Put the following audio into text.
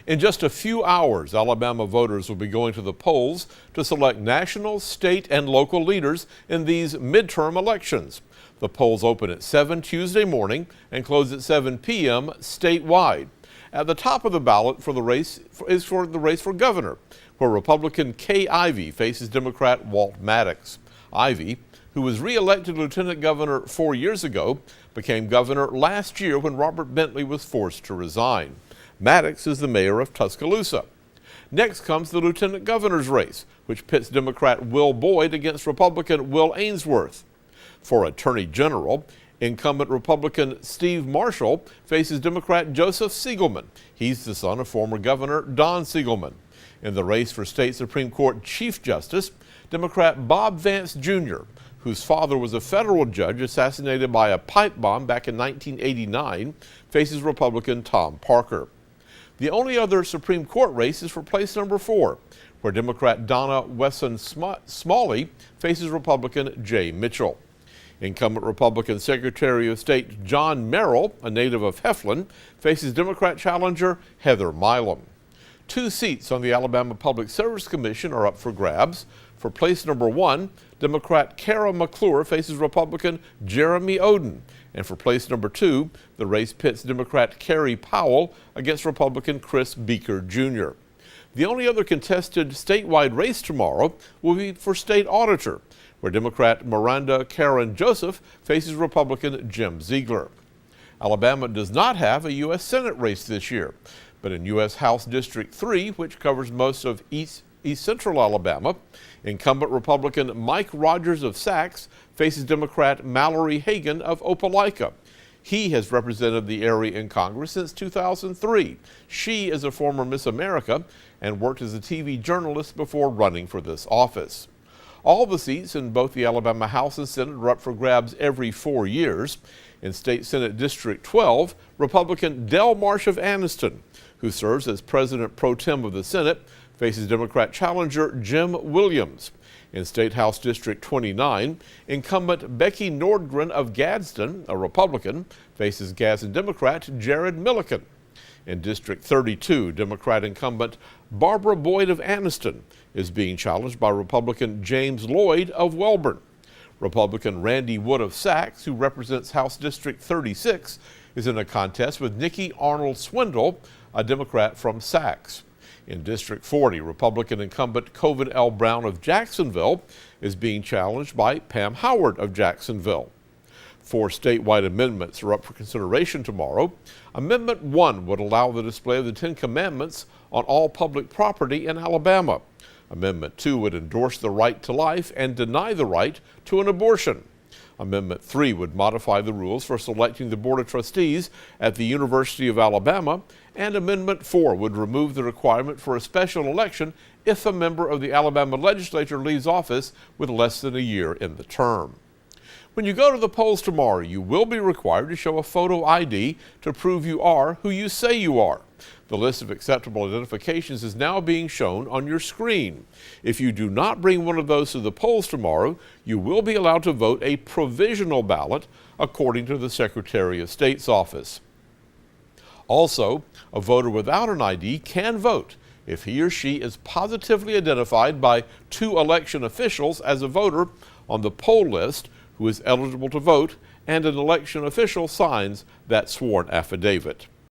In just a few hours, Alabama voters will be going to the polls to select national, state, and local leaders in these midterm elections. The polls open at 7 Tuesday morning and close at 7 p.m. statewide. At the top of the ballot for the race is for the race for governor, where Republican Kay Ivey faces Democrat Walt Maddox. Ivey, who was re-elected lieutenant governor 4 years ago, became governor last year when Robert Bentley was forced to resign. Maddox is the mayor of Tuscaloosa. Next comes the lieutenant governor's race, which pits Democrat Will Boyd against Republican Will Ainsworth. For attorney general, incumbent Republican Steve Marshall faces Democrat Joseph Siegelman. He's the son of former Governor Don Siegelman. In the race for state Supreme Court Chief Justice, Democrat Bob Vance Jr., whose father was a federal judge assassinated by a pipe bomb back in 1989, faces Republican Tom Parker. The only other Supreme Court race is for place number 4, where Democrat Donna Wesson Smalley faces Republican Jay Mitchell. Incumbent Republican Secretary of State John Merrill, a native of Heflin, faces Democrat challenger Heather Milam. 2 seats on the Alabama Public Service Commission are up for grabs. For place number 1, Democrat Kara McClure faces Republican Jeremy Oden. And for place number 2, the race pits Democrat Kerry Powell against Republican Chris Beaker Jr. The only other contested statewide race tomorrow will be for state auditor, where Democrat Miranda Karen Joseph faces Republican Jim Ziegler. Alabama does not have a U.S. Senate race this year, but in U.S. House District 3, which covers most of East Central Alabama, incumbent Republican Mike Rogers of Sacs faces Democrat Mallory Hagan of Opelika. He has represented the area in Congress since 2003. She is a former Miss America and worked as a TV journalist before running for this office. All the seats in both the Alabama House and Senate are up for grabs every 4 years. In State Senate District 12, Republican Del Marsh of Anniston, who serves as President Pro Tem of the Senate, faces Democrat challenger Jim Williams. In State House District 29, incumbent Becky Nordgren of Gadsden, a Republican, faces Gadsden Democrat Jared Milliken. In District 32, Democrat incumbent Barbara Boyd of Anniston is being challenged by Republican James Lloyd of Welborn. Republican Randy Wood of Sacs, who represents House District 36, is in a contest with Nikki Arnold Swindle, a Democrat from Sacs. In District 40, Republican incumbent Coven L. Brown of Jacksonville is being challenged by Pam Howard of Jacksonville. 4 statewide amendments are up for consideration tomorrow. Amendment 1 would allow the display of the 10 Commandments on all public property in Alabama. Amendment 2 would endorse the right to life and deny the right to an abortion. Amendment 3 would modify the rules for selecting the Board of Trustees at the University of Alabama, and Amendment 4 would remove the requirement for a special election if a member of the Alabama legislature leaves office with less than a year in the term. When you go to the polls tomorrow, you will be required to show a photo ID to prove you are who you say you are. The list of acceptable identifications is now being shown on your screen. If you do not bring one of those to the polls tomorrow, you will be allowed to vote a provisional ballot, according to the Secretary of State's office. Also, a voter without an ID can vote if he or she is positively identified by 2 election officials as a voter on the poll list who is eligible to vote, and an election official signs that sworn affidavit.